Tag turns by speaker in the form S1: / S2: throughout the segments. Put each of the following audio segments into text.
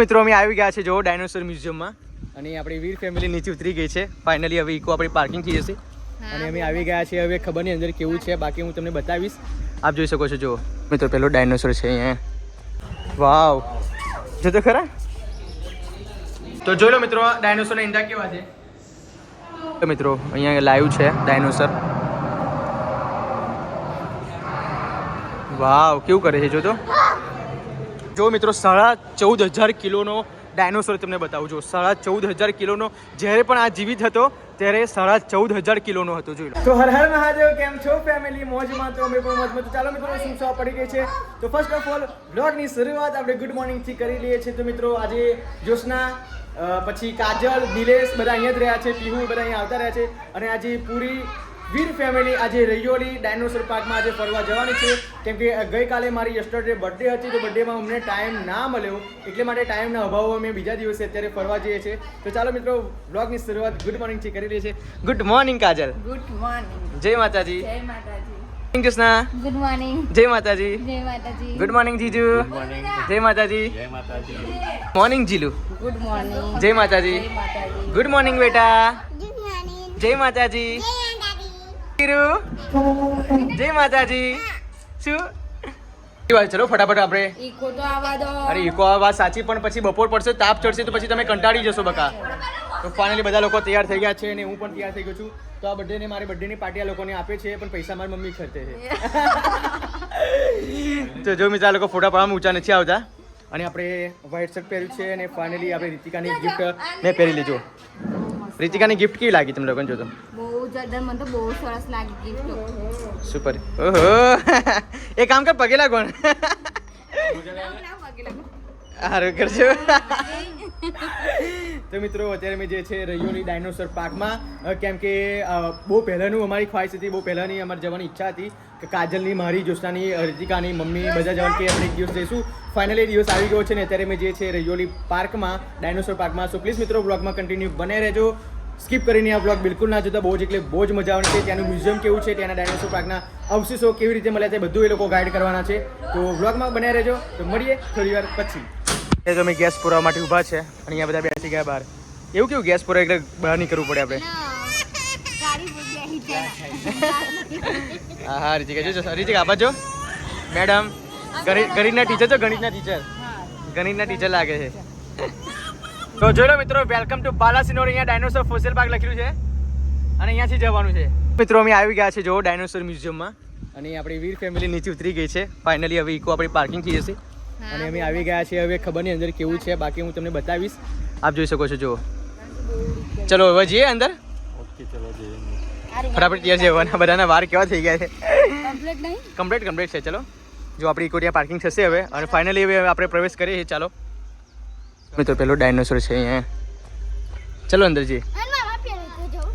S1: મિત્રો અમે આવી ગયા છે જો ડાયનોસર મ્યુઝિયમમાં અને આપણી વીર ફેમિલી નીચે ઉતરી ગઈ છે ફાઇનલી. હવે ઇકો આપણી પાર્કિંગ થઈ જશે અને અમે આવી ગયા છીએ. હવે ખબર નહીં અંદર કેવું છે, બાકી હું તમને બતાવીશ. આપ જોઈ શકો છો. જો મિત્રો પેલો ડાયનોસર છે અહીંયા. વાવ, જો તો ખરા. તો જોઈ લો મિત્રો ડાયનોસરના ઈંડા કેવા છે. તો મિત્રો અહીંયા લાઈવ છે ડાયનોસર. વાવ, કેવું કરે છે જો તો. જો મિત્રો 14,500 કિલોનો ડાયનોસોર તમને બતાવું છું. 14,500 કિલોનો. જ્યારે પણ આ જીવિત હતો ત્યારે 14,500 કિલોનો હતો. જોઈ લો. તો હર હર મહાદેવ, કેમ છો ફેમિલી? મોજમાં? તો અમે પણ મોજમાં. તો ચાલો મિત્રો શું સવા પડી ગઈ છે. તો ફર્સ્ટ ઓફ ઓલ બ્લોગની શરૂઆત આપણે ગુડ મોર્નિંગથી કરી લઈએ છીએ. તો મિત્રો આજે જ્યોત્સના પછી કાજલ, નિલેશ બધા અહીંયા જ રહ્યા છે. પીહુ બધા અહીંયા આવતા રહ્યા છે. અને આજે પૂરી વીર ફેમિલી આજે રૈયોલી ડાયનોસર પાર્કમાં આજે ફરવા જવાની છે. કેમ કે ગઈકાલે મારી યસ્ટરડે બર્થડે હતી. તો બર્થડેમાં અમને ટાઈમ ના મળ્યો, એટલે માટે ટાઈમના અભાવો અમે બીજા દિવસે અત્યારે ફરવા જઈએ છીએ. તો ચાલો મિત્રો બ્લોગની શરૂઆત ગુડ મોર્નિંગથી કરી લઈએ છીએ. Good morning Kajal.
S2: Good morning.
S1: જય માતાજી.
S2: જય માતાજી.
S1: કૃષ્ણા.
S2: Good morning.
S1: જય માતાજી.
S2: જય માતાજી.
S1: ગુડ મોર્નિંગ જીજુ. જય માતાજી.
S3: જય માતાજી.
S1: મોર્નિંગ જીલુ.
S2: Good morning.
S1: જય માતાજી.
S2: જય માતાજી.
S1: ગુડ મોર્નિંગ બેટા. જય માતાજી. જય માતાજી. શું ચલો ફટાફટ આપણે.
S2: ઈકો તો આવા દો.
S1: અરે ઈકો આ વાત સાચી, પણ પછી બપોર પડશે, તાપ ચડશે તો પછી તમે કંટાળી જશો બકા. તો ફાઇનલી બધા લોકો તૈયાર થઈ ગયા છે અને હું પણ તૈયાર થઈ ગયો છું. તો આ બર્થડે ને મારી બર્થડેની પાર્ટી આ લોકોને આપે છે, પણ પૈસા મારી મમ્મી ખર્ચે છે. તો જો મિત્રો આ લોકો ફોટા પાડવામાં ઊંચા નથી આવતા. અને આપણે વ્હાઈટ શર્ટ પહેર્યું છે અને ફાઇનલી આપણે રીતિકાની ગિફ્ટ મેં પહેરી લીધો. રીતિકાની ગિફ્ટ કેવી લાગી તમને લોકોને? જો તો
S2: બહુ જબર, મને તો બહુ સરસ લાગી ગિફ્ટ.
S1: સુપર. ઓહો, એ કામ કર, પગે લાગો. સારું કરજો. તો મિત્રો અત્યારે મેં જે છે રૈયોલી ડાયનોસર પાર્કમાં, કેમ કે બહુ પહેલાંનું અમારી ખ્વાહિશ હતી, બહુ પહેલાંની અમારી જવાની ઈચ્છા હતી કે કાજલની, મારી, જ્યોત્સનાની, રીતિકાની, મમ્મી બધા જવાનું કે આપણે એક દિવસ જઈશું. ફાઇનલી દિવસ આવી ગયો છે ને અત્યારે મેં જે છે રૈયોલી પાર્કમાં, ડાયનોસર પાર્કમાં. સો પ્લીઝ મિત્રો બ્લોગમાં કન્ટિન્યુ બને રહેજો. સ્કીપ કરીને આ બ્લોગ બિલકુલ ના જોતા. બહુ જ એટલે બહુ જ મજા આવવાની છે. ત્યાંનું મ્યુઝિયમ કેવું છે, ત્યાંના ડાયનોસર પાર્કના અવશેષો કેવી રીતે મળ્યા તે બધું એ લોકો ગાઈડ કરવાના છે. તો બ્લોગમાં બને રહેજો. તો મળીએ થોડી વાર પછી. એ તો અમે ગેસ પુરાવા માટે ઊભા છે અને અહીંયા બધા બેસી ગયા બહાર. એવું કેવું ગેસ પુરા એટલે બહાર નહીં કરવું પડે આપણે. હા હા રીતિકા જો, રીતિકા આપા જો મેડમ. ગણિતના ટીચર છો, ગણિતના ટીચર. ગણિતના ટીચર લાગે છે. તો જોઈ લો મિત્રો, વેલકમ ટુ બાલાસિનોર. અહીંયા ડાયનોસર ફોસિલ પાર્ક લખ્યું છે અને અહીંયાથી જવાનું છે. મિત્રો અમે આવી ગયા છે જો ડાયનોસર મ્યુઝિયમમાં અને આપણી વીર ફેમિલી નીચે ઉતરી ગઈ છે ફાઇનલી. હવે ઇકો આપણી પાર્કિંગ થઈ જશે અને અમે આવી ગયા છીએ. હવે ખબર નહીં અંદર કેવું છે, બાકી હું તમને બતાવીશ. આપ જોઈ શકો છો. જો ચલો હવે જઈએ અંદર.
S3: ઓકે ચલો જઈએ.
S1: ફટાફટ ત્યાં જવાના. બધાના વાર કેવા થઈ ગયા છે.
S2: કમ્પ્લીટ નહીં?
S1: કમ્પ્લીટ છે. ચલો જો આપણી ઇકો ત્યાં પાર્કિંગ થશે હવે અને ફાઇનલી હવે આપણે પ્રવેશ કરીએ છીએ. ચાલો મિત્રો પેલો ડાયનોસર છે અહીંયા. ચલો અંદર જઈએ.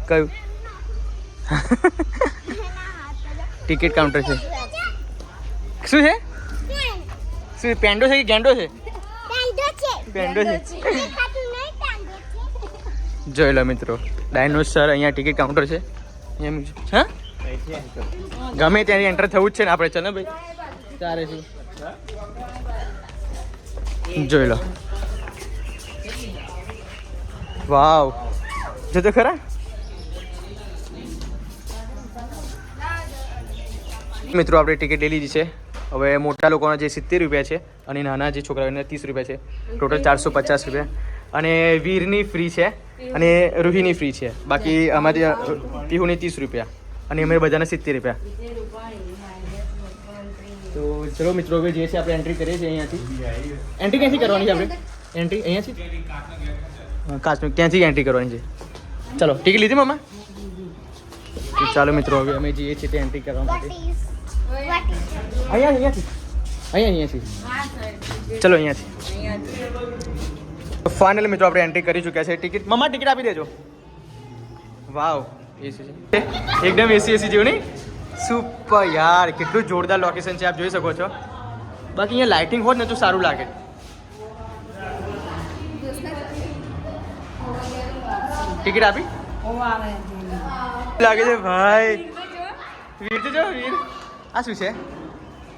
S1: કયું? ટિકિટ કાઉન્ટર છે. શું છે? શું પેન્ડો છે કે ગેંડો છે? પેન્ડો છે. જોઈ લો મિત્રો ડાયનોસર. અહીંયા ટિકિટ કાઉન્ટર છે. હા ગમે ત્યાંથી એન્ટર થવું જ છે ને આપણે. ચાલો ભાઈ તારે શું જોઈ લો. વાવ, જો તો ખરા. મિત્રો આપણે ટિકિટ લઈ લીધી છે. હવે મોટા લોકોના જે 70 રૂપિયા છે અને નાના જે છોકરાઓના 30 રૂપિયા છે. ટોટલ 450 રૂપિયા. અને વીરની ફ્રી છે અને રૂહીની ફ્રી છે. બાકી અમારી પીહુની 30 રૂપિયા અને અમે બધાના 70 રૂપિયા. તો ચલો મિત્રો હવે જે છે આપણે એન્ટ્રી કરીએ છીએ અહીંયાથી. એન્ટ્રી ક્યાંથી કરવાની છે આપણે? એન્ટ્રી અહીંયાથી કાચનું ક્યાંથી એન્ટ્રી કરવાની છે? ચલો ટિકિટ લીધી મમ્મા? ચાલો મિત્રો હવે અમે જઈએ છીએ ત્યાં એન્ટ્રી કરવા માટે. અહીંયાથી ચલો અહીંયાથી. ફાઇનલી મિત્રો આપણે એન્ટ્રી કરી ચૂક્યા છે. ટિકિટ મમ્મા ટિકિટ આપી દેજો. વાવ, એસી છે એકદમ. એસી જેવું નહીં? સુપર યાર, કેટલું જોરદાર લોકેશન છે આપ જોઈ શકો છો. બાકી અહીંયા લાઇટિંગ હોત ને તો સારું લાગે. ટિકિટ આપી લાગે છે ભાઈ. વીર તો જો વીર. આ શું છે?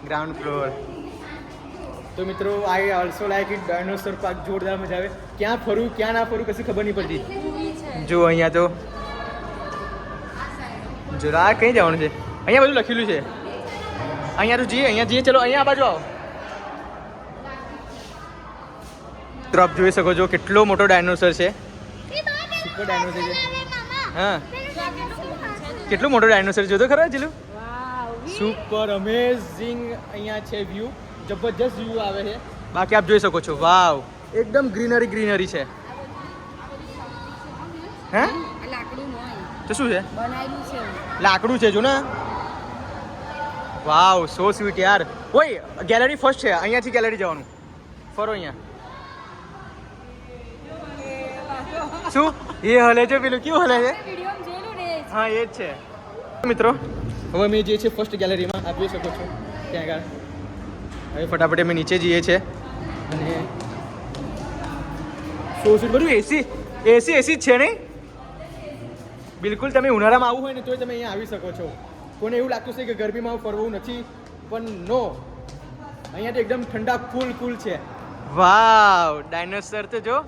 S1: Ground floor. તો મિત્રો I also like it dinosaur park જોરદાર મજા આવે ક્યાં ફરું ક્યાં ના ફરું કશું ખબર નહીં પડતી જો અહીંયા તો જરા કઈ જવાનું છે અહીંયા બધું લખેલું છે અહીંયા તો અહીંયા જઈએ ચલો અહીંયા આ બાજુ આવો તો આપ જોઈ શકો છો કેટલો મોટો ડાયનોસર છે સુપર ડાયનોસર છે હા કેટલો મોટો ડાયનોસર જોતો ખરા જીલું સુપર અમેઝિંગ અહીંયા છે વ્યૂ જબરજસ્ત વ્યૂ આવે છે બાકી આપ જોઈ શકો છો વાવ એકદમ ગ્રીનરી છે હે તો શું છે લાકડું છે જો ને વાવ સો સ્વીટ યાર ઓય ગેલેરી ફર્સ્ટ છે અહીંયાથી ગેલેરી જવાનું ફરો અહીંયા શું એ હલે છે પેલું કેવું હલે છે હા એ જ છે મિત્રો હવે અમે જે છે ફર્સ્ટ ગેલેરીમાં આપ જોઈ શકો છો ત્યાં આગળ હવે ફટાફટ અમે નીચે જઈએ છીએ અને શું બધું એસી જ છે નહીં બિલકુલ તમે ઉનાળામાં આવવું હોય ને તોય તમે અહીંયા આવી શકો છો કોને એવું લાગતું છે કે ગરમીમાં ફરવું નથી પણ નો અહીંયા તો એકદમ ઠંડા કુલ છે વાવ ડાયનોસર તો જો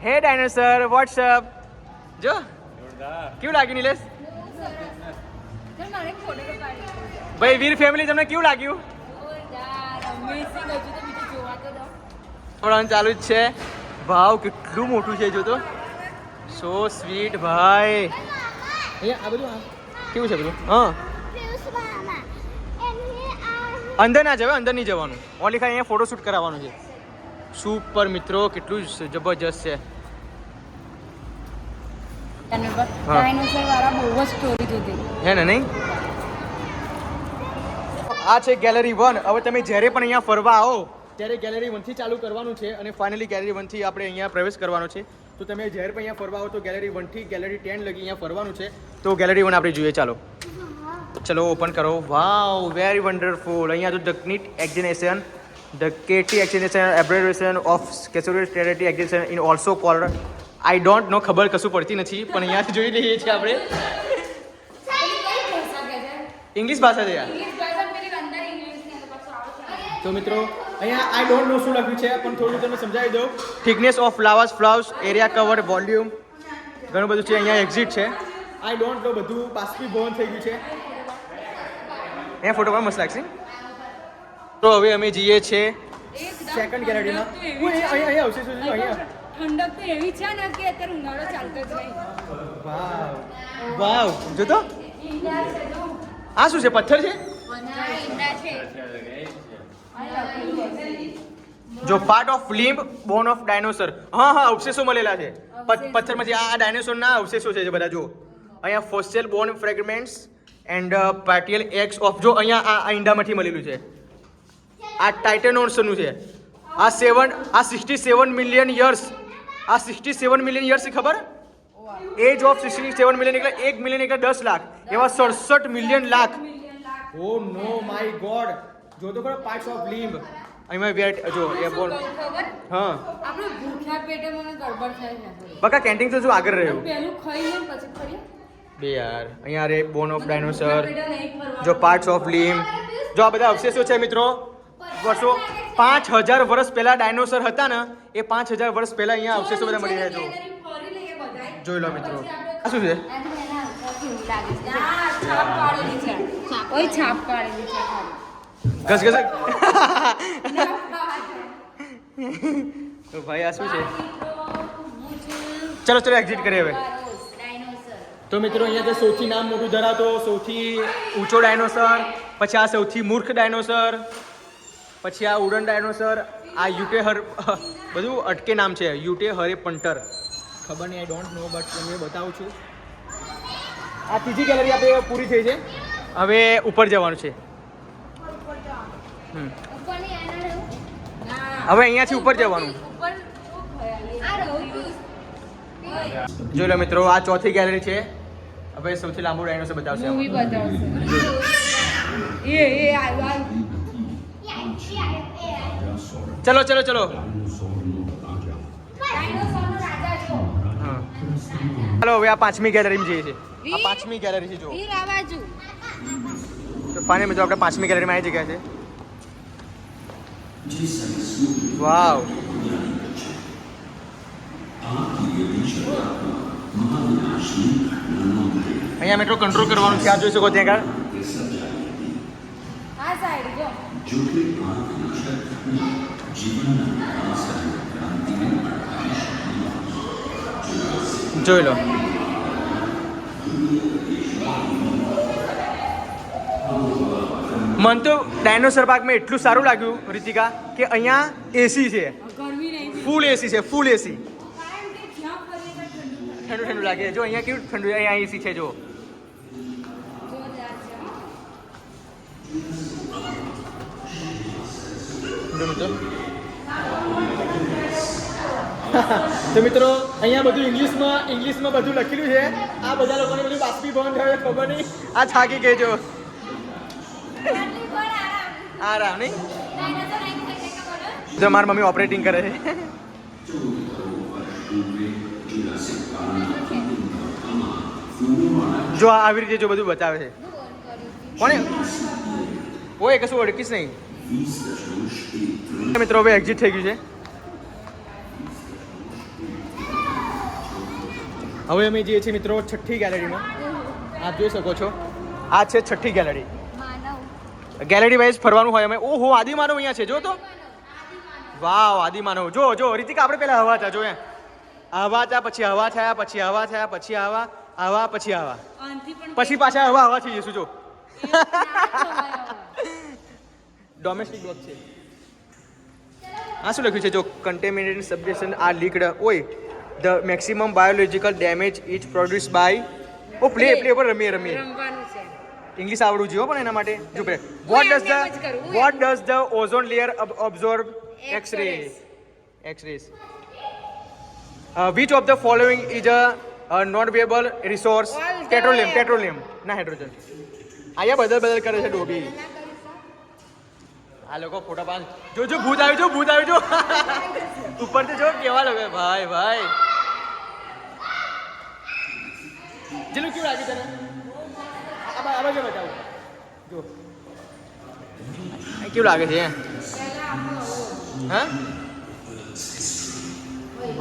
S1: હે ડાયનોસર વોટ્સઅપ જો કેવું લાગ્યું નિલેશ ભાઈ વીર ફેમિલી તમને કેવું લાગ્યું ચાલુ જ છે ભાવ કેટલું મોટું છે જો તો સો સ્વીટ ભાઈ અહીંયા આ બધું કેવું છે બધું હા અંદર ના જવાય અંદર નહીં જવાનું ઓલી ખાલી અહીંયા ફોટોશૂટ કરાવવાનું છે સુપર મિત્રો કેટલું જબરજસ્ત છે
S2: ડાયનોસર વાળા બહુ જ સ્ટોરી જોતી
S1: હે ને નહીં આ છે ગેલેરી 1 હવે તમે જ્યારે પણ અહીંયા ફરવા આવો ત્યારે ગેલેરી 1 થી ચાલુ કરવાનું છે અને ફાઇનલી ગેલેરી 1 થી આપણે અહીંયા પ્રવેશ કરવાનો છે તો તમે જ્યારે પણ અહીંયા ફરવા આવો તો ગેલેરી 1 થી ગેલેરી 10 લગી અહીંયા ફરવાનું છે તો ગેલેરી 1 આપણે જોઈએ ચલો ઓપન કરો વાવ વેરી વન્ડરફુલ અહીંયા તો the neat exhibition the KT exhibition abbreviation of કેસુરિટી exhibition in also called I don't know ખબર કશું પડતી નથી પણ અહીંયાથી જોઈ લઈએ છીએ આપણે ઇંગ્લિશ ભાષા છે યાર તો મિત્રો અહીંયા આઈ ડોન્ટ નો શું લખ્યું છે પણ થોડું તમને સમજાવી દઉં thickness of flowers area cover volume ઘણું બધું છે અહીંયા એક્ઝિટ છે આઈ ડોન્ટ નો બધું બાષ્પીભવન થઈ ગયું છે અહીંયા ફોટો પણ મસ્ત લાગશે તો હવે અમે જઈએ છીએ સેકન્ડ ગેલેરીમાં અહીંયા આવશે શું અહીંયા
S2: ઠંડક તો એવી છે ને કે અત્યારે ઉનાળો ચાલતો જ નહીં
S1: વાવ જો તો આ શું છે પથ્થર છે જો part of limb bone of dinosaur હા અવશેષો મળેલા છે પથ્થરમાંથી આ ડાયનોસરના અવશેષો છે બધા જો અહીંયા fossil bone fragments and partial eggs of જો અહીંયા આ ઈંડામાંથી મળેલું છે આ ટાઇટેનોસરનું છે આ 67 મિલિયન યર્સ આ 67 મિલિયન યર્સ ખબર એજ ઓફ 67 મિલિયન એટલે 1 મિલિયન એટલે 10 લાખ એવા 67 million lakh oh no my god જો તો ખરો પાર્ટ્સ ઓફ લિમ્બ અહીંયા વેટ જો એ બોલ હા
S2: આપણે ભૂખ્યા પેટે મને ગડબડ થાય છે
S1: બકા કેન્ટીન તો જો આગળ રહ્યું
S2: પહેલું ખાઈને પછી ફરીએ
S1: બે યાર અહીંયા રે બોન ઓફ ડાયનોસર જો પાર્ટ્સ ઓફ લિમ્બ જો આ બધા અવશેષો છે મિત્રો વર્ષો 5000 વર્ષ પહેલા ડાયનોસર હતા ને એ 5000 વર્ષ પહેલા અહીંયા અવશેષો બધા મળી રહ્યા છે જોઈ લો મિત્રો આ શું છે
S2: છાપ પાડેલી છે
S1: ઘસ તો ભાઈ આ શું છે ચલો એક્ઝિટ કરીએ હવે તો મિત્રો અહીંયા જે સૌથી નામ મોટું ધરાવતો સૌથી ઊંચો ડાયનોસર પછી આ સૌથી મૂર્ખ ડાયનોસર પછી આ ઉડન ડાયનોસર આ યુટે બધું અટકે નામ છે યુટે હરે પંટર ખબર નહીં આઈ ડોન્ટ નો બટ તમને બતાવું છું આ ત્રીજી ગેલેરી આપણે પૂરી થઈ છે હવે ઉપર જવાનું છે હવે અહીંયાથી ઉપર જવાનું જોઈ લો મિત્રો આ ચોથી ગેલેરી છે હવે સૌથી લાંબુ ડાયનોસર બતાવશે
S2: મૂવી બતાવશે
S1: ચલો ચાલો હવે આ પાંચમી ગેલેરીમાં જઈએ છીએ આ પાંચમી ગેલેરી છે જો તો ફાઇનલ મિત્રો આપણે પાંચમી ગેલેરીમાં આવી જગ્યા છે વાવ. અહીંયા મિત્રો કંટ્રોલ કરવાનું છે, આ જોઈ શકો ત્યાં આગળ.
S2: આ સાઈડ જો
S1: જોઈ લો. મને તો ડાયનોસર પાર્કમાં એટલું સારું લાગ્યું રીતિકા કે અહીંયા એસી છે,
S2: ગરમી નહીં
S1: ફૂલ એસી છે, ફૂલ એસી.
S2: કારણ કે જ્યાં ફરીએ ત્યાં
S1: ઠંડુ ઠંડુ લાગે. જો અહીંયા કેવું ઠંડુ, અહીંયા એસી છે જો.
S2: જોરદાર છે હો.
S1: જો મિત્રો તો મિત્રો અહીંયા બધું ઇંગ્લિશમાં બધું લખેલું છે. આ બધા લોકોને બધું બાષ્પીભવન થયું ખબર નહીં. આ થાકી ગઈ જો.
S2: આટલી પણ આરામ.
S1: આરામ નહીં.
S2: ડાયનાસોર અહીં થઈ જાય કે બોલો.
S1: જો મારી મમ્મી ઓપરેટિંગ કરે છે. જો આવી રીતે જો બધું બતાવે છે. કોણે ઓય કશું ઓળખીશ નહીં. મિત્રો હવે એક્ઝિટ થઈ ગયું છે. હવે અમે જઈએ છીએ મિત્રો છઠ્ઠી ગેલેરીમાં. આપ જોઈ શકો છો આ છે છઠ્ઠી ગેલેરી.
S2: માનવ
S1: ગેલેરી વાઇઝ ફરવાનું હોય અમે. ઓહો આદિમાનવ અહીંયા છે જો તો. વાવ આદિમાનવ. જો જો રીતિકા આપણે પહેલા હવા હતા જો હવા હતા, પછી હવા થયા, પછી હવા થયા, પછી આવા આવા, પછી આવા,
S2: આનથી પણ
S1: પછી પાછા હવા થઈ જશું જો.
S2: ડોમેસ્ટિક
S1: ડોમેસ્ટિક ડોગ છે. આ શું લખ્યું છે જો કન્ટેમિનેટેડ સબસ્ટેશન આર લીક્ડ. ઓય the maximum biological damage is produce by. ઓ પ્લે પર રમીએ
S2: રમવાનું છે.
S1: ઇંગ્લિશ આવડવું જોઈએ પણ એના માટે જો બે what does the ozone layer absorb X-rays which of the following is a non viable resource? Petroleum ના હાઇડ્રોજન. આયા બદલ કરે છે ડોબી. આ લોકો ફોટા પાડ જો ભૂત આવ્યું જો ઉપરથી જો કેવા લોકો ભાઈ જેનું કેવું લાગ્યું તને? આ બાજુ બતાવું જો કેવું લાગે છે. હા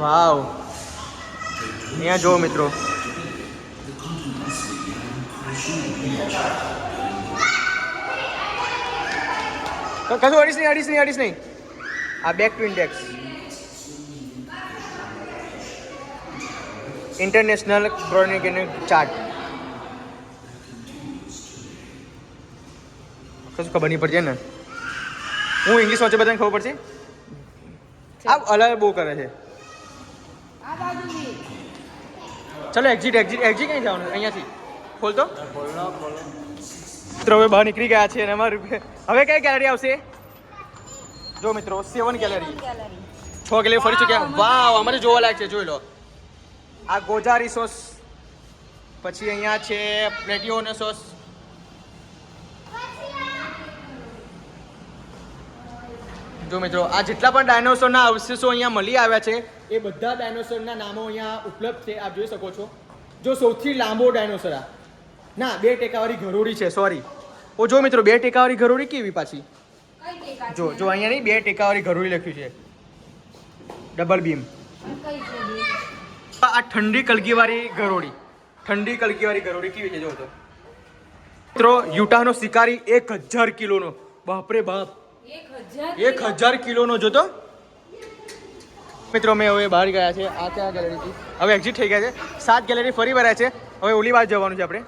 S1: વાવ. અહીંયા જો મિત્રો કશું અડીશ નહીં. આ back to index international chronicle chart. કશું ખબર નહીં પડશે ને. હું ઇંગ્લિશ વાંચે બધાને ખબર પડશે. આ અલગ બહુ કરે છે.
S2: આ બાજુ બી
S1: ચલો એક્ઝિટ ક્યાં જવાનું અહીંયાથી ખોલતો મિત્રો. હવે બહાર નીકળી ગયા છે અને અમારે હવે કઈ ગેલેરી આવશે જો મિત્રો 7 ગેલેરી. 6 ગેલેરી ફરી ચૂક્યા. વાવ અમારે જોવા લાયક છે જોઈ લો. આ ગોજા રિસોર્સ, પછી અહીંયા છે પ્લેટિયોનોસોસ, જો મિત્રો આ જેટલા પણ ડાયનોસોરના અવશેષો અહીંયા મળી આવ્યા છે એ બધા ડાયનોસોરના નામો અહીંયા ઉપલબ્ધ છે. આપ જોઈ શકો છો. જો સૌથી લાંબો ડાયનોસર ના 2 ટેકાવાળી ગરોળી છે. સોરી ઓ જો મિત્રો 2 ટેકાવાળી ગરોળી કેવી પાછી
S2: કઈ ટેકા
S1: જો અહીંયા નહીં 2 ટેકાવાળી ગરોળી લખ્યું છે. Double beam.
S2: કઈ જોડી
S1: આ ઠંડી કલગીવાળી ગરોળી કેવી છે જો તો મિત્રો. યુટાનો શિકારી 1000 કિલોનો. બાપરે બાપ 1000 કિલોનો જોતો મિત્રો. મેં હવે બહાર ગયા છે. આ ક્યાં ગેલેરીથી હવે એક્ઝિટ થઈ ગયા છે. 7 ગેલેરી ફરી ભર્યા છે. હવે ઓલી બાજુ જવાનું છે આપણે,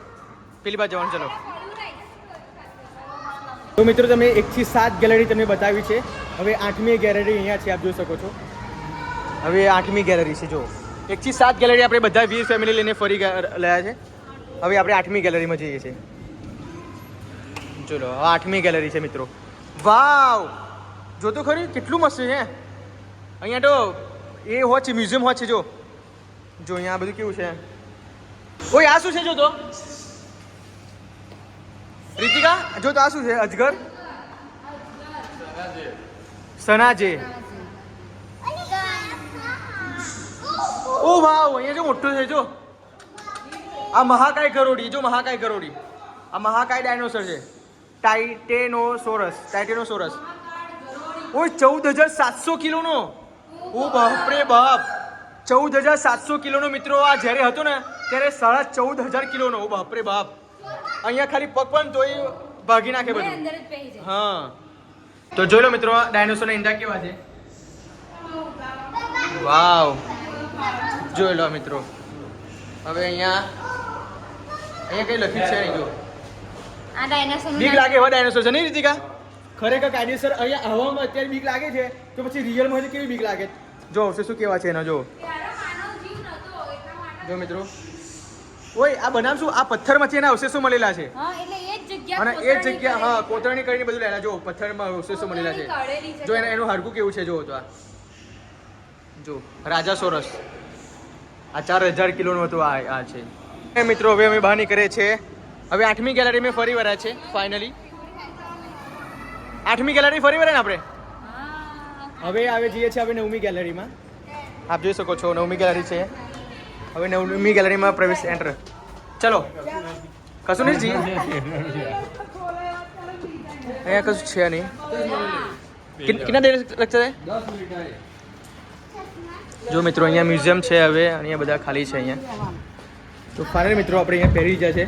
S1: પેલી બાજુ જવાનું. ચલો તો મિત્રો તમે 1 થી 7 ગેલેરી તમને બતાવી છે. હવે 8મી ગેલેરી અહીંયા છે આપ જોઈ શકો છો. હવે 8મી ગેલેરી છે જો 1 થી 7 ગેલેરી આપણે બધા 20 ફેમિલી લઈને ફરી ગયા છે. હવે આપણે 8મી ગેલેરીમાં જઈએ છીએ. ચલો આ 8મી ગેલેરી છે મિત્રો. વાવ જો તો ખરી કેટલું મસ્ત છે. અહીંયા તો એ હોત છે, મ્યુઝિયમ હોત છે. જો અહીંયા બધું કેવું છે. ઓય આ શું છે જો તો રીતિકા જો તો આ શું છે? અજગર સનાજે. ઓ વાવ અહીંયા જો મોટું છે જો. આ મહાકાય ગરોળી. જો મહાકાય ગરોળી. આ મહાકાય ડાયનોસર છે. ટાઇટેનોસોરસ. ઓય 14,700 કિલોનો. ઓ બાપ રે બાપ, 14,700 કિલોનો મિત્રો. આ જ્યારે હતો ને ત્યારે 14,500 કિલોનો. ઓ બાપ રે બાપ, અહીંયા ખાલી પગ પણ તોય ભાગી નાખે બધું.
S2: અંદર જ બેસી જાય.
S1: હા, તો જોઈ લો મિત્રો ડાયનોસોરના ઈંડા કેવા છે. વાવ, જોઈ લો મિત્રો. હવે અહીંયા કઈ લખ્યું છે નહીં. જો
S2: આ ડાયનાસોર
S1: બીક લાગે એવા ડાયનોસોર છે નહીં રીતિકા? ખરેખર કાયદેસર અહીંયા હવામાં અત્યારે બીક લાગે છે, તો પછી રિયલમાં કેવી બીક લાગે. જો અવશેષો કેવા છે એના. જો જો મિત્રો, ઓય આ બનાવ શું, આ પથ્થરમાંથી એના અવશેષો મળેલા છે.
S2: હા, એટલે એ જ જગ્યા
S1: અને એ જ જગ્યા, હા, કોતરણી કરીને બધું લેલા. જો પથ્થરમાં અવશેષો મળેલા છે. જો એનું હાડકું કેવું છે. જો તો આ જો રાજાસોરસ, આ 4,000 કિલોનું હતું. આ છે એ મિત્રો. હવે અમે બહાર નીકળે છે. હવે 8મી ગેલેરી મેં ફરી વળ્યા છે ફાઇનલી. 8મી ગેલેરી ફરી વળ્યા ને આપણે. હવે આવે જઈએ છીએ હવે 9મી ગેલેરીમાં. આપ જોઈ શકો છો 9મી ગેલેરી છે. હવે 9મી ગેલેરીમાં પ્રવેશ એન્ટર. ચલો, કશું નહીં જી, અહીંયા કશું છે નહીં. કેટલા દેર લગશે? જો મિત્રો અહીંયા મ્યુઝિયમ છે. હવે અહીંયા બધા ખાલી છે અહીંયા. તો ફાઇનલ મિત્રો આપણે અહીંયા પહેરી ગયા છે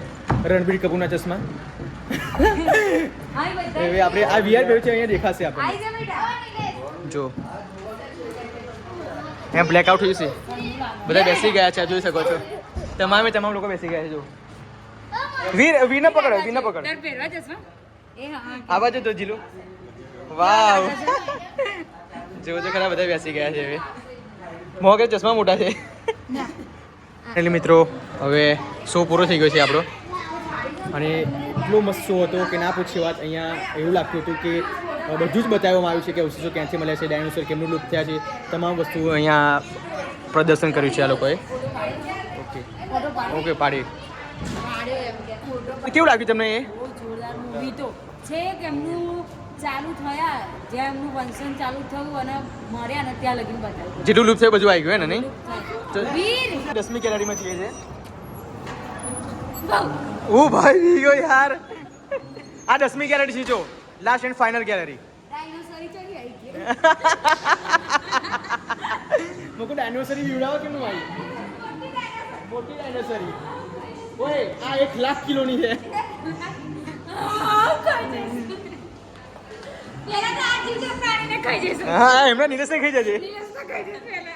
S1: રણબીર કપૂરના ચશ્મા. હવે આપણે આ વીઆર પહેર્યું છે, અહીંયા દેખાશે આપણે. જો અહીંયા બ્લેકઆઉટ થયું છે, બધા બેસી ગયા છે, જોઈ શકો છો. તમામ લોકો બેસી ગયા છે. જો વીર ન પકડો, વીર ન પકડો. આ બાજુ તો જીલું. વાવ, જો તો ખરા બધા બેસી ગયા છે. હવે મોગે ચશ્મા મોટા છે. એટલે મિત્રો હવે શો પૂરો થઈ ગયો છે આપણો. અને એટલો મસ્ત શો હતો કે ના પૂછીએ વાત. અહીંયા એવું લાગતું હતું કે બધું જ બતાવવામાં આવ્યું છે કે અવશેષો ક્યાંથી મળ્યા છે, ડાયનોસોર કેમનું લુપ્ત થયા છે, તમામ વસ્તુ અહીંયા પ્રદર્શન કર્યું છે આ લોકોએ. ઓકે પાડી. કેવું લાગ્યું તમને એ?
S2: જોરદાર મૂવી તો છે કે એમનું ચાલુ થયા, જ્યાં એમનું વંશન ચાલુ થયું અને મર્યા ને ત્યાં લગીને બતાવ્યું.
S1: જેટલું લુપ્ત થયું બધું આવી ગયું હે ને નહીં?
S2: વીર
S1: 10મી ગેલેરીમાં છીએ છે. ઓ ભાઈ ગયો યાર. આ 10મી ગેલેરી છે. જો last and final gallery.
S2: Dinosaur ચડી આવી ગઈ.
S1: મુકુ ડાયનોસરી જીવડાવો કેમ નું આવી? મોટી ડાયનોસરી. ઓય આ 1,00,000 કિલોની છે.
S2: પેલા તો આ જીવતા પ્રાણીને ખાઈ જઈશું.
S1: હા, એમના નીરસને ખાઈ જજે.
S2: નીરસને ખાઈ જઈશું પહેલા.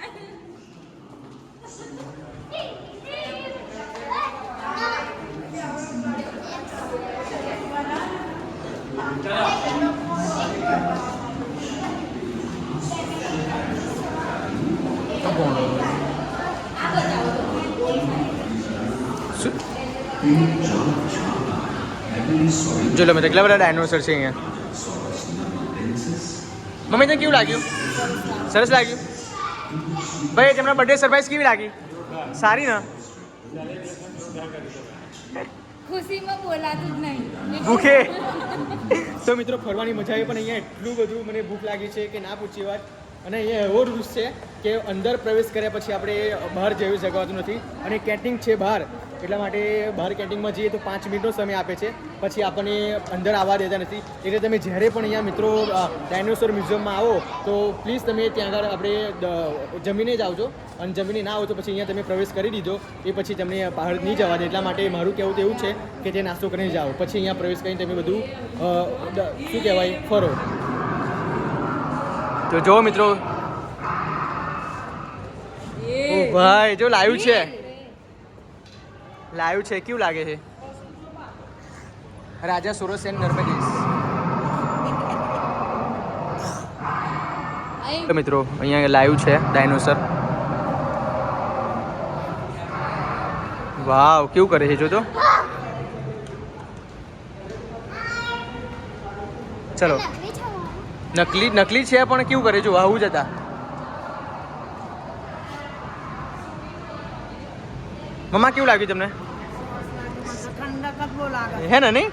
S2: જો લો કેટલા બધા ડાયનોસર છે અહીંયા. મમ્મી તને કેવું લાગ્યું? સરસ લાગ્યું ભાઈ. તમને બર્થડે સરપ્રાઈઝ કેવી લાગી? સારી ને? ખુશીમાં બોલાતું જ નહીં.
S1: ભૂખે. તો મિત્રો ફરવાની મજા આવી, પણ અહીંયા એટલું બધું મને ભૂખ લાગી છે કે ના પૂછી વાત. અને અહીંયા એવો રૂલ્સ છે કે અંદર પ્રવેશ કર્યા પછી આપણે બહાર જઈ શકાતું નથી. અને કેન્ટીન છે બહાર, એટલા માટે બહાર કેન્ટીનમાં જઈએ તો 5 મિનિટનો સમય આપે છે, પછી આપણને અંદર આવવા દેતા નથી. એટલે તમે જ્યારે પણ અહીંયા મિત્રો ડાયનોસોર મ્યુઝિયમમાં આવો તો પ્લીઝ તમે ત્યાં આગળ આપણે જમીને જ આવજો. અને જમીને ના આવો તો પછી અહીંયા તમે પ્રવેશ કરી દીધો એ પછી તમને બહાર નહીં જવા દે. એટલા માટે મારું કહેવું તો એવું છે કે તે નાસ્તો કરીને જાઓ, પછી અહીંયા પ્રવેશ કરીને તમે બધું શું કહેવાય ફરો. તો જો મિત્રો, ઓ ભાઈ જો લાઈવ છે, લાઈવ છે. કેવું લાગે છે? રાજા સોરસ એન્ડ નર્મદેશ. મિત્રો અહીંયા લાઈવ છે ડાયનોસર. વાવ, કેવું કરે છે જો તો. ચલો, નકલી છે પણ કેવું કરે જો, આવું જ હતા. મમ્મા કેવું લાગ્યું તમને? હે ને નહીં?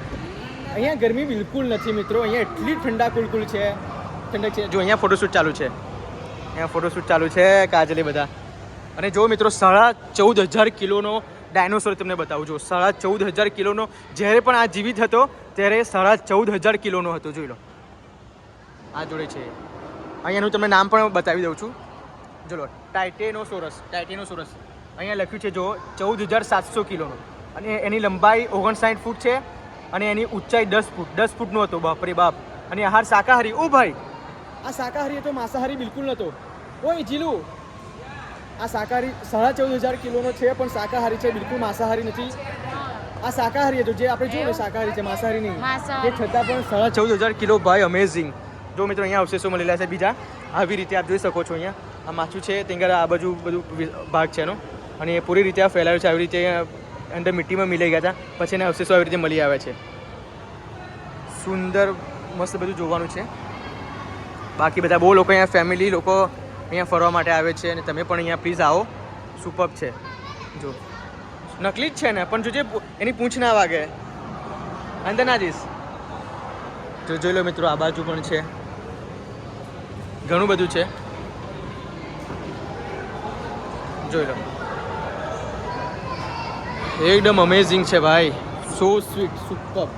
S1: અહીંયા ગરમી બિલકુલ નથી મિત્રો. અહીંયા એટલી ઠંડા કુલકુલ છે, ઠંડક છે. જો અહીંયા ફોટોશૂટ ચાલુ છે, અહીંયા ફોટોશૂટ ચાલુ છે કાજલી બધા. અને જો મિત્રો 14,500 કિલોનો ડાયનોસોર તમને બતાવું. જો 14,500 કિલોનો, જ્યારે પણ આ જીવિત હતો ત્યારે 14,500 કિલોનો હતો. જોઈ લો, આ જોડે છે. અહીંયાનું તમને નામ પણ બતાવી દઉં છું. ચલો, ટાઇટેનોસોરસ. અહીંયા લખ્યું છે જો 14,700 કિલોનો, અને એની લંબાઈ 59 ફૂટ છે, અને એની ઊંચાઈ 10 ફૂટનો હતો. બાપરે બાપ. અને આહાર શાકાહારી. ઓ ભાઈ, આ શાકાહારી હતો, માંસાહારી બિલકુલ નહોતો. ઓય જીલુ, આ શાકાહારી 14,500 કિલોનો છે, પણ શાકાહારી છે, બિલકુલ માંસાહારી નથી. આ શાકાહારી હતો, જે આપણે જોયું ને શાકાહારી છે, માંસાહારી નહીં. તે છતાં પણ 14,500 કિલો. ભાઈ અમેઝિંગ. જો મિત્રો અહીંયા અવશેષો મળેલા છે બીજા. આવી રીતે આપ જોઈ શકો છો. અહીંયા આ માછું છે, ત્યાં આ બાજુ બધું ભાગ છે એનો, અને એ પૂરી રીતે આ ફેલાયું છે. આવી રીતે અંદર મિટ્ટીમાં મિલાઈ ગયા હતા, પછી એના અવશેષો આવી રીતે મળી આવે છે. સુંદર મસ્ત બધું જોવાનું છે. બાકી બધા બહુ લોકો અહીંયા ફેમિલી લોકો અહીંયા ફરવા માટે આવે છે, અને તમે પણ અહીંયા પ્લીઝ આવો. સુપર્બ છે. જો નકલી જ છે ને, પણ જોજે એની પૂંછ ના વાગે, અંદર ના જઈશ. જોઈ લો મિત્રો, આ બાજુ પણ છે, ઘણું બધું છે. જોઈ લો, એકદમ અમેઝિંગ છે ભાઈ. So sweet, super.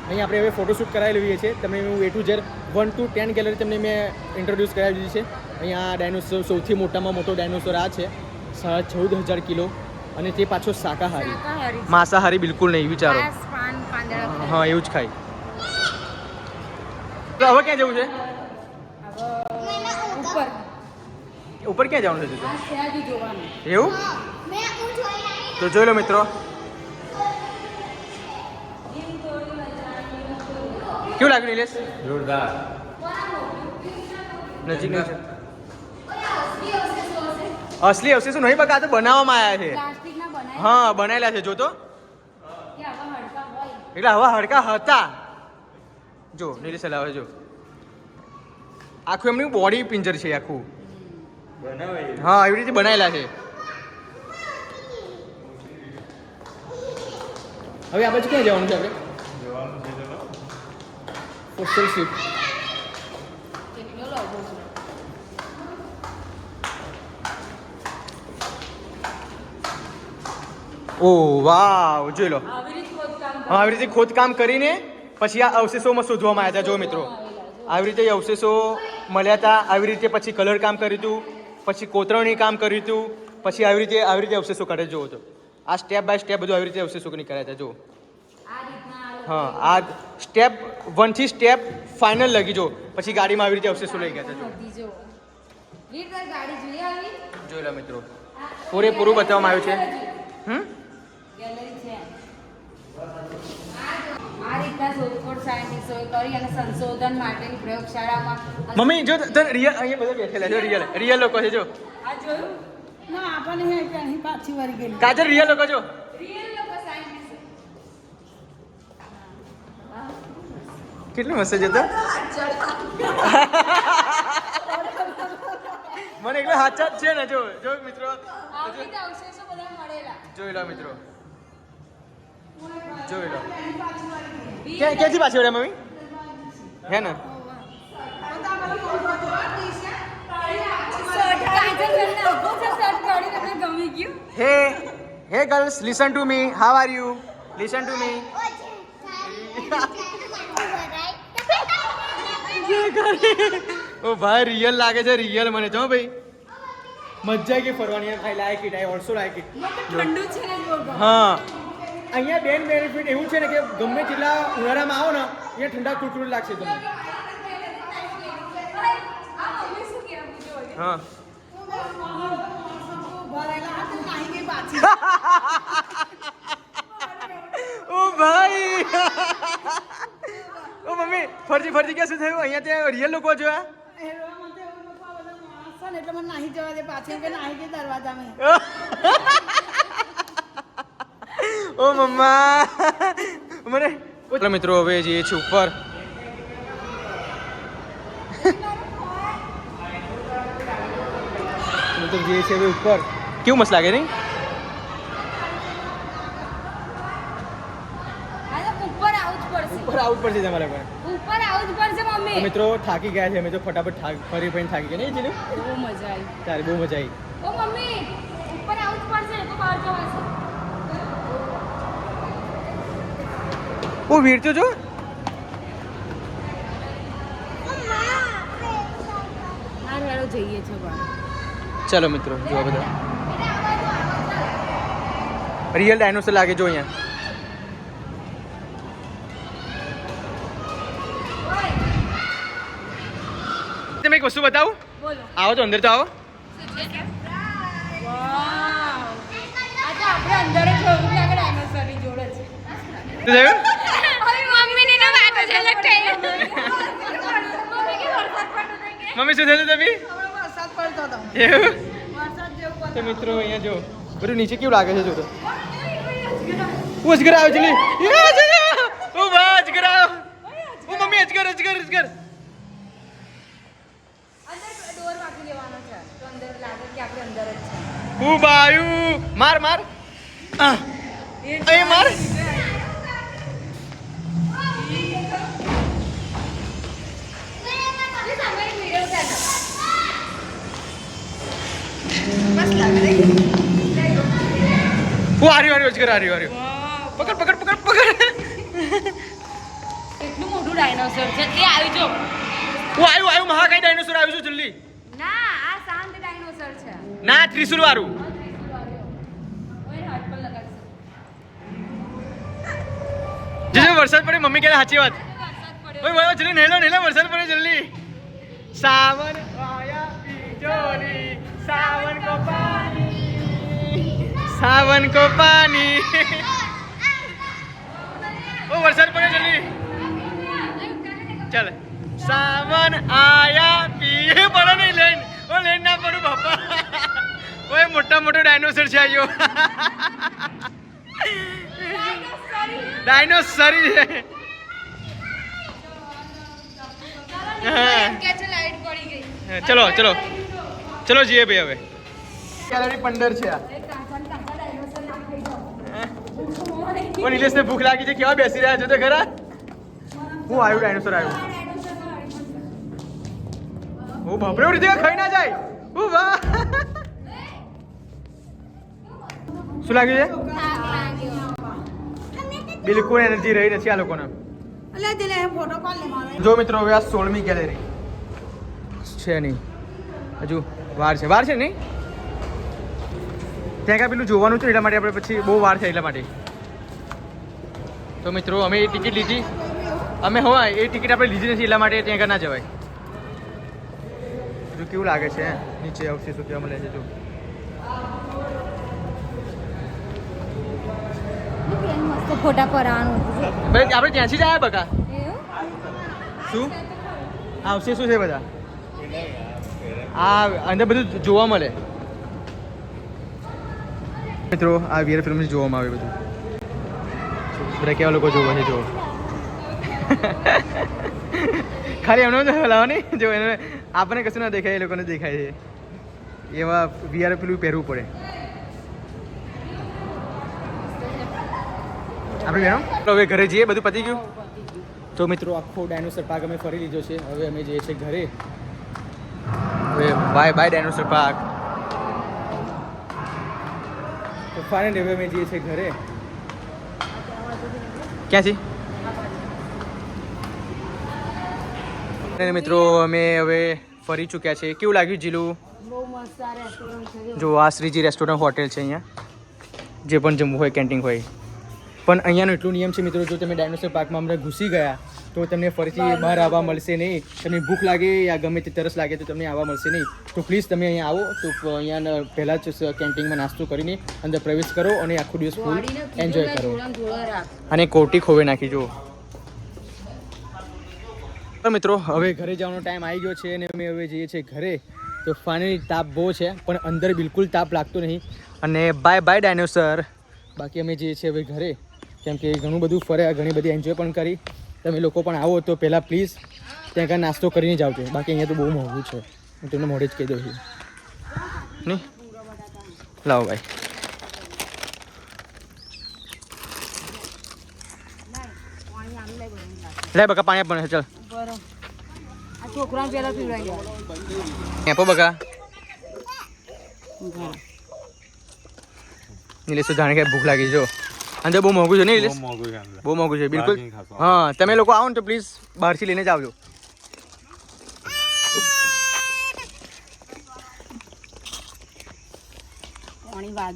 S1: અહીં આપણે હવે ફોટોશૂટ કરાવી લઈએ છીએ. તમને હું A to Z 1 to 10 gallery તમને મેં ઇન્ટ્રોડ્યુસ કરાવી દીધી છે. અહીંયા આ ડાયનોસોર, સૌથી મોટામાં મોટો ડાયનોસોર આ છે, 14,500 કિલો, અને તે પાછો શાકાહારી. માંસાહારી બિલકુલ નહીં, વિચારો. હા, એવું જ ખાય. તો હવે ક્યાં જવું છે? ઉપર ક્યાં જવાનું છે? એવું? તો જોઈ લો મિત્રો, કેવું લાગ્યું નિલેશ?
S3: જોરદાર.
S1: નજીક છે. અસલી અવશેષો નહીં બકા, તો બનાવવામાં આવ્યા છે. હા, બનાવેલા છે. જો તો, એટલે હવા હડકા હતા. જો નિલેશ હલાવે, જો આખું એમની બોડી પિંજર છે આખું. હા, એવી રીતે બનાવેલા છે. હવે આ બાજુ ક્યાં જવાનું છે આપણે? Postal ship. ઓ વાવ, જોઈ લો. આવી રીતે ખોદકામ કરીને પછી આ અવશેષોમાં શોધવામાં આવ્યા હતા. જો મિત્રો, આવી રીતે અવશેષો મળ્યા હતા. આવી રીતે પછી કલર કામ કર્યું હતું, પછી કોતરણી કામ કર્યું હતું, પછી આવી રીતે અવશેષો કાઢે. જોવો તો આ સ્ટેપ બાય સ્ટેપ બધું આવી રીતે અવશેષો નીકળ્યા હતા. જો હા, આ સ્ટેપ 1 થી સ્ટેપ ફાઇનલ લગી. જો પછી ગાડીમાં આવી રીતે અવશેષો લઈ ગયા હતા. જોઈ લો મિત્રો, પૂરેપૂરું બતાવવામાં આવ્યું છે.
S2: સંશોધન માટેની પ્રયોગશાળામાં.
S1: મમ્મી જો રિયલ અહીંયા બધા બેઠેલા છે. રિયલ લોકો છે. જો
S2: આ જોયું ના, આપણને અહીં પાછી વારી ગઈ.
S1: કાજલ, રિયલ લોકો જો. કેટલું મસ્ત છે. તો મને એકલો હાચા જ છે ને. જો મિત્રો, જોઈ લો મિત્રો, જોઈ લો. ક્યાંથી પાછી વળ્યા મમ્મી? હે ને? Hey girls, listen to me. How are you? Listen to me. ઓ ભાઈ, રિયલ લાગે છે. રિયલ મને જો ભાઈ મજા આવી ફરવાની. I like it. I also like it.
S2: ઠંડુ છે ને.
S1: હા, અહીંયા બેનિફિટ એવું છે ને કે ગમે તેટલા ઉનાળામાં આવો ને, અહીંયા ઠંડા કુરકુર લાગશે તમને. હા, ઓ ભાઈ, ઓ મમ્મી, ફરજી ક્યાં શું થયું? અહીંયા ત્યાં રિયલ લોકો જોયા.
S2: એટલે મને નાહી જવા દે પાછી, કે નાહી ગઈ દરવાજામાં.
S1: ઓ મમ્મા, મને મિત્રો હવે જઈએ છીએ ઉપર. મિત્રો જઈએ છીએ હવે ઉપર. કેવું મસ્ત લાગે નહીં?
S2: ઉપર આવું જ પડશે
S1: તમારે પર.
S2: ઉપર આવું જ પડશે મમ્મી.
S1: મિત્રો થાકી ગયા છે અમે તો. ફટાફટ ફરી થાકી ગયા નહીં? જીલું
S2: બહુ મજા આવી.
S1: તારે બહુ મજા આવી.
S2: ઓ મમ્મી, ઉપર આવું જ પડશે તો બહાર જવાશે.
S1: ઓ વીર તો જો.
S2: જઈએ છે બહાર.
S1: ચલો મિત્રો જો બધા રિયલ ડાયનોસર લાગે જો અહીંયા. તમે એક વસ્તુ બતાવું?
S2: બોલો.
S1: આવો તો અંદર તો આવો.
S2: વાવ. આ તો આપણે અંદર જ જોયું કે આગળ ડાયનોસરની જોડે છે.
S1: શું થયું?
S2: મમ્મીની ના વાત જ અલગ થઈ ગઈ.
S1: મમ્મી શું થયું તમે?
S2: વરસાદ પડતો હતો.
S1: એવું?
S2: વરસાદ જેવું
S1: તો મિત્રો અહીંયા જો બધું નીચે કેવું લાગે છે જો તો. અજગર આવ્યો જલ્દી. ઓ વાહ અજગર આવ્યો. ઓ મમ્મી અજગર અજગર અજગર.
S2: અંદર ડોર વાગી લેવાનો છે તો અંદર લાગે કે આપણે અંદર જ છે.
S1: ઓ બાયુ માર માર. એ માર. ઓ આર્યો આર્યો અજગર આર્યો આર્યો. પકડ પકડ પકડ પકડ.
S2: કેટલું મોટું ડાયનોસર છે એ આવી જો.
S1: ઓ આવ્યું આવ્યું મહાકાય ડાયનોસર આવ્યું છે જલ્દી.
S2: ના આ શાંત ડાયનોસર છે.
S1: ના ત્રિશુલ વાળું.
S2: ઓય હાથ પર લગાડશે.
S1: જે વરસાદ પડે મમ્મી કહે સાચી વાત.
S2: વરસાદ પડ્યો.
S1: ઓય ઓય જલ્દી નેલો નેલો વરસાદ પડે જલ્દી. સાવન આયા પિજોરી સાવન કો પાણી સાવન કો પાણી. ઓ વરસાદ પડે જલ્દી. ચાલ સાવન આયા પીએ પડે નહીં લેન. ઓ લેન ના પડું બાપા. ઓય મોટા મોટો ડાયનોસર છે આયો. ડાયનોસરી છે.
S2: એમ કે છે લાઈટ પડી ગઈ.
S1: ચલો ચલો ચલો જઈએ ભાઈ હવે. કેલરી 15 છે આ.
S2: એક કાંચા ડાયનોસર ના ખાઈ જાઓ.
S1: ઓ નિલેશને ભૂખ લાગી છે કેવા બેસી રહ્યા છો તો ખરા. હું આવ્યું ડાયનોસર આવ્યું. ઓ બાપરે ઉડી જગ્યા ખાઈ ના જાય. ઓ વાહ. શું લાગ્યું છે? બિલકુલ એનર્જી રહી નથી આ લોકોને. જો મિત્રો હવે આ 16મી ગેલેરી છે નહીં હજુ વાર છે નહીં ત્યાં કાંઈ પેલું જોવાનું છે એટલા માટે આપણે પછી બહુ વાર છે એટલા માટે. તો મિત્રો અમે એ ટિકિટ લીધી અમે હોય એ ટિકિટ આપણે લીધી નથી એટલા માટે ત્યાં આગળ ના જવાય. જો કેવું લાગે છે નીચે આવશે શું કેવા મળે છે જો.
S2: મસ્ત ફોટા પરાવાનું.
S1: ભાઈ આપણે ત્યાંથી જ આવ્યા બકા. શું આવશે શું છે બધા આ અંદર બધું જોવા મળે મિત્રો. આ વીર ફિલ્મ જોવામાં આવે બધું. બધા કેવા લોકો જોવા છે જો. ખાલી એમનો હલાવો નહીં જો એને આપણને કશું ના દેખાય એ લોકોને દેખાય છે એવા વીઆર પેલું પહેરવું પડે. આપણે બેનો હવે ઘરે જઈએ બધું પતી ગયું. તો મિત્રો આખો ડાયનોસર પાર્ક અમે ફરી લીધો છે. હવે અમે જઈએ છીએ ઘરે. હવે બાય બાય ડાયનોસર પાર્ક. તો ફાઇનલી હવે અમે જઈએ છીએ ઘરે. ક્યાંથી? અને મિત્રો અમે હવે ફરી ચૂક્યા છે. કેવું લાગ્યું જીલું?
S2: બહુ મસ્ત આ રેસ્ટોરન્ટ છે.
S1: જો આ શ્રીજી રેસ્ટોરન્ટ હોટેલ છે અહીંયા. જે પણ જમવું હોય કેન્ટીન હોય. પણ અહીંયાનો એટલું નિયમ છે મિત્રો જો તમે ડાયનોસર પાર્કમાં હમણાં ઘૂસી ગયા તો તમને ફરીથી બહાર આવવા મળશે નહીં. તમને ભૂખ લાગે યા ગમે તે તરસ લાગે તો તમને આવવા મળશે નહીં. તો પ્લીઝ તમે અહીંયા આવો તો અહીંયા પહેલાં જ કેન્ટીનમાં નાસ્તો કરીને અંદર પ્રવેશ કરો અને આખો દિવસ ફૂલ એન્જોય કરો. અને કોટી ખોવે નાખી જુઓ. તો મિત્રો હવે ઘરે જવાનો ટાઈમ આવી ગયો છે અને અમે હવે જઈએ છીએ ઘરે. તો ફાઇનલી તાપ બહુ છે પણ અંદર બિલકુલ તાપ લાગતો નહીં. અને બાય બાય ડાયનોસર. બાકી અમે જઈએ છીએ હવે ઘરે કેમ કે ઘણું બધું ફર્યા ઘણી બધી એન્જોય પણ કરી. તમે લોકો પણ આવો તો પહેલાં પ્લીઝ ત્યાં કાંઈ નાસ્તો કરીને જ આવજો. બાકી અહીંયા તો બહુ મોંઘું છે હું તમને મોઢે જ કહી દઉં છું નહીં. લાવો ભાઈ. લે બકા પાણી આપવાનું છે ચાલ.
S2: આ છોકરાને પેલા પીવડાવી દો.
S1: આપો બકા. નિલેશ તો જાણે કે ભૂખ લાગી જો. અંદર બહુ મોંઘું છે ને નિલેશ? બહુ મોંઘું છે બિલકુલ. હા તમે લોકો આવો ને તો પ્લીઝ બહારથી લઈને જ આવજો.
S2: પાણી વાગે